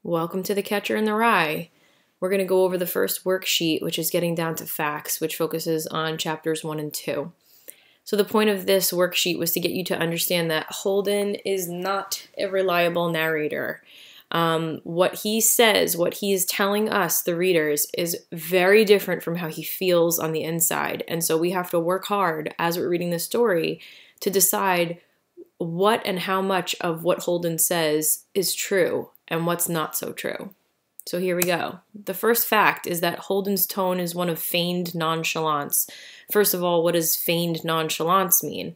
Welcome to The Catcher in the Rye. We're going to go over the first worksheet, which is getting down to facts, which focuses on chapters 1 and 2. So the point of this worksheet was to get you to understand that Holden is not a reliable narrator. What he says, what he is telling us, the readers, is very different from how he feels on the inside. And so we have to work hard as we're reading the story to decide what and how much of what Holden says is true and what's not so true. So here we go. The first fact is that Holden's tone is one of feigned nonchalance. First of all, what does feigned nonchalance mean?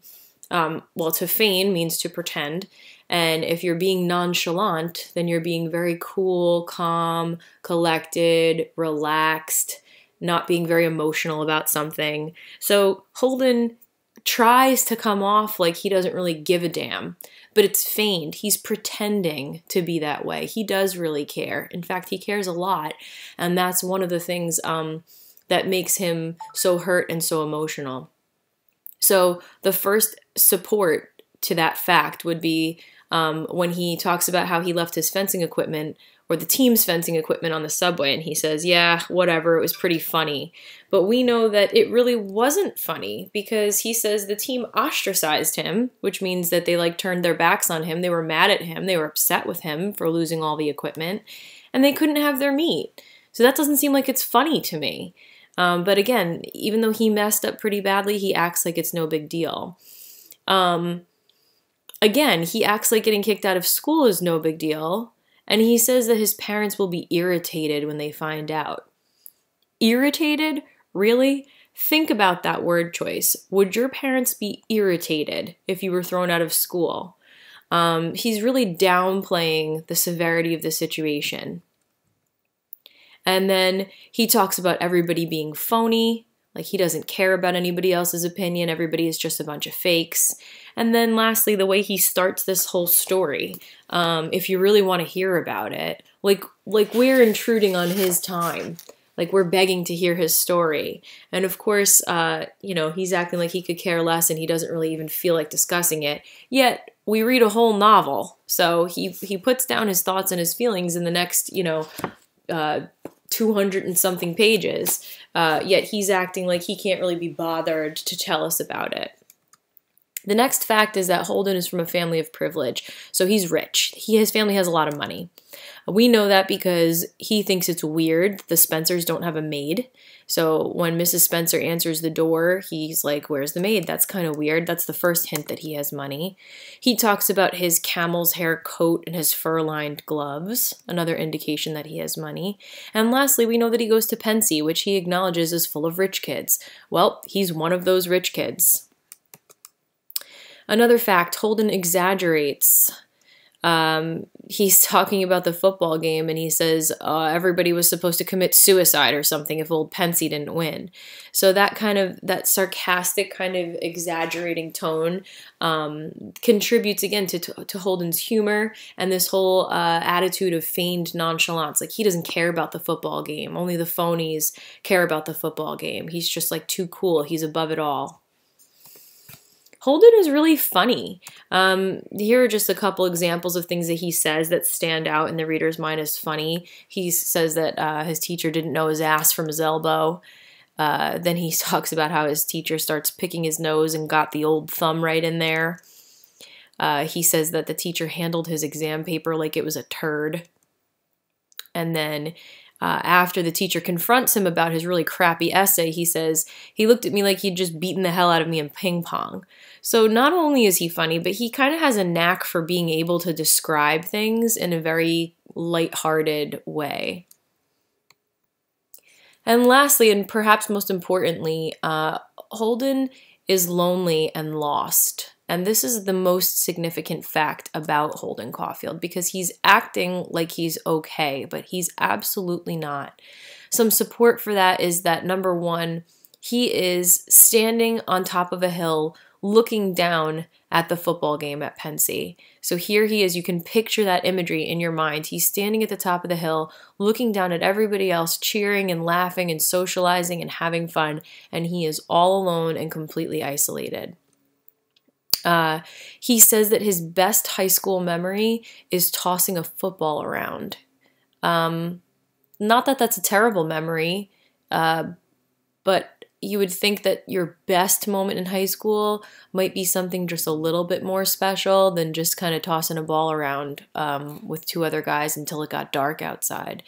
Well, to feign means to pretend. And if you're being nonchalant, then you're being very cool, calm, collected, relaxed, not being very emotional about something. So Holden tries to come off like he doesn't really give a damn, but it's feigned. He's pretending to be that way. He does really care. In fact, he cares a lot, and that's one of the things that makes him so hurt and so emotional. So the first support to that fact would be when he talks about how he left his fencing equipment or the team's fencing equipment on the subway, and he says, yeah, whatever, it was pretty funny. But we know that it really wasn't funny because he says the team ostracized him, which means that they turned their backs on him. They were mad at him. They were upset with him for losing all the equipment, and they couldn't have their meat. So that doesn't seem like it's funny to me. But again, even though he messed up pretty badly, he acts like it's no big deal. Again, he acts like getting kicked out of school is no big deal. And he says that his parents will be irritated when they find out. Irritated? Really? Think about that word choice. Would your parents be irritated if you were thrown out of school? He's really downplaying the severity of the situation. And then he talks about everybody being phony, like he doesn't care about anybody else's opinion, everybody is just a bunch of fakes. And then lastly, the way he starts this whole story, if you really want to hear about it, like we're intruding on his time, like we're begging to hear his story. And of course, he's acting like he could care less and he doesn't really even feel like discussing it. Yet we read a whole novel. So he puts down his thoughts and his feelings in the next, 200 and something pages, yet he's acting like he can't really be bothered to tell us about it. The next fact is that Holden is from a family of privilege, so he's rich. His family has a lot of money. We know that because he thinks it's weird the Spencers don't have a maid. So when Mrs. Spencer answers the door, he's like, where's the maid? That's kind of weird. That's the first hint that he has money. He talks about his camel's hair coat and his fur-lined gloves, another indication that he has money. And lastly, we know that he goes to Pensy, which he acknowledges is full of rich kids. Well, he's one of those rich kids. Another fact, Holden exaggerates. He's talking about the football game and he says everybody was supposed to commit suicide or something if old Pensy didn't win. So that sarcastic kind of exaggerating tone contributes again to Holden's humor and this whole attitude of feigned nonchalance. Like he doesn't care about the football game. Only the phonies care about the football game. He's just like too cool. He's above it all. Holden is really funny. Here are just a couple examples of things that he says that stand out in the reader's mind as funny. He says that his teacher didn't know his ass from his elbow. Then he talks about how his teacher starts picking his nose and got the old thumb right in there. He says that the teacher handled his exam paper like it was a turd. And then after the teacher confronts him about his really crappy essay, he says, he looked at me like he'd just beaten the hell out of me in ping pong. So not only is he funny, but he kind of has a knack for being able to describe things in a very lighthearted way. And lastly, and perhaps most importantly, Holden is lonely and lost. And this is the most significant fact about Holden Caulfield because he's acting like he's okay, but he's absolutely not. Some support for that is that, number one, he is standing on top of a hill looking down at the football game at Pensy. So here he is. You can picture that imagery in your mind. He's standing at the top of the hill looking down at everybody else, cheering and laughing and socializing and having fun, and he is all alone and completely isolated. He says that his best high school memory is tossing a football around. Not that that's a terrible memory, but you would think that your best moment in high school might be something just a little bit more special than just kind of tossing a ball around with two other guys until it got dark outside.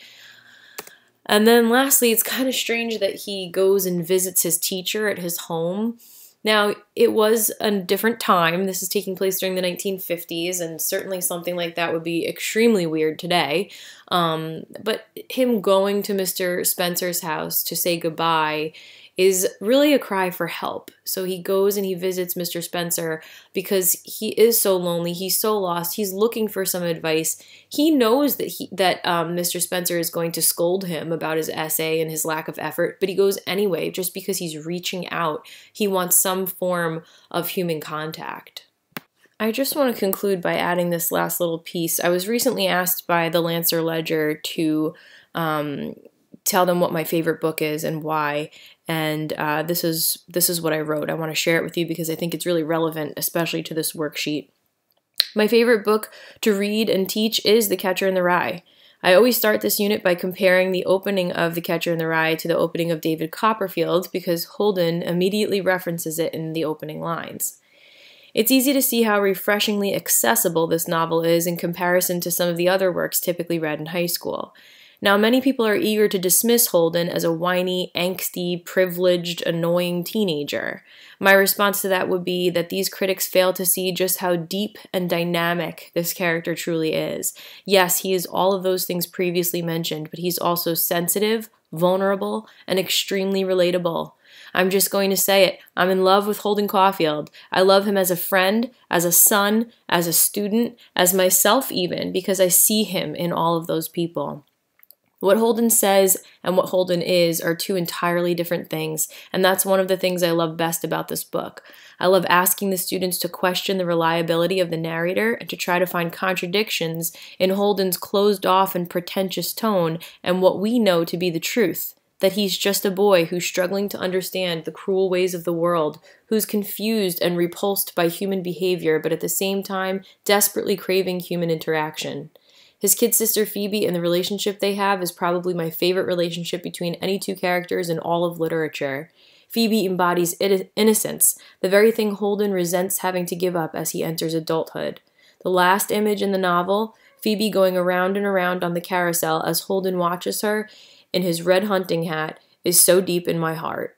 And then lastly, it's kind of strange that he goes and visits his teacher at his home. Now, it was a different time. This is taking place during the 1950s, and certainly something like that would be extremely weird today. But him going to Mr. Spencer's house to say goodbye is really a cry for help. So he goes and he visits Mr. Spencer because he is so lonely, he's so lost, he's looking for some advice. He knows that Mr. Spencer is going to scold him about his essay and his lack of effort, but he goes anyway just because he's reaching out. He wants some form of human contact. I just want to conclude by adding this last little piece. I was recently asked by the Lancer Ledger to tell them what my favorite book is and why. And this is what I wrote. I want to share it with you because I think it's really relevant, especially to this worksheet. My favorite book to read and teach is The Catcher in the Rye. I always start this unit by comparing the opening of The Catcher in the Rye to the opening of David Copperfield because Holden immediately references it in the opening lines. It's easy to see how refreshingly accessible this novel is in comparison to some of the other works typically read in high school. Now, many people are eager to dismiss Holden as a whiny, angsty, privileged, annoying teenager. My response to that would be that these critics fail to see just how deep and dynamic this character truly is. Yes, he is all of those things previously mentioned, but he's also sensitive, vulnerable, and extremely relatable. I'm just going to say it. I'm in love with Holden Caulfield. I love him as a friend, as a son, as a student, as myself even, because I see him in all of those people. What Holden says and what Holden is are two entirely different things, and that's one of the things I love best about this book. I love asking the students to question the reliability of the narrator and to try to find contradictions in Holden's closed-off and pretentious tone and what we know to be the truth, that he's just a boy who's struggling to understand the cruel ways of the world, who's confused and repulsed by human behavior, but at the same time desperately craving human interaction. His kid sister Phoebe and the relationship they have is probably my favorite relationship between any two characters in all of literature. Phoebe embodies innocence, the very thing Holden resents having to give up as he enters adulthood. The last image in the novel, Phoebe going around and around on the carousel as Holden watches her in his red hunting hat, is so deep in my heart.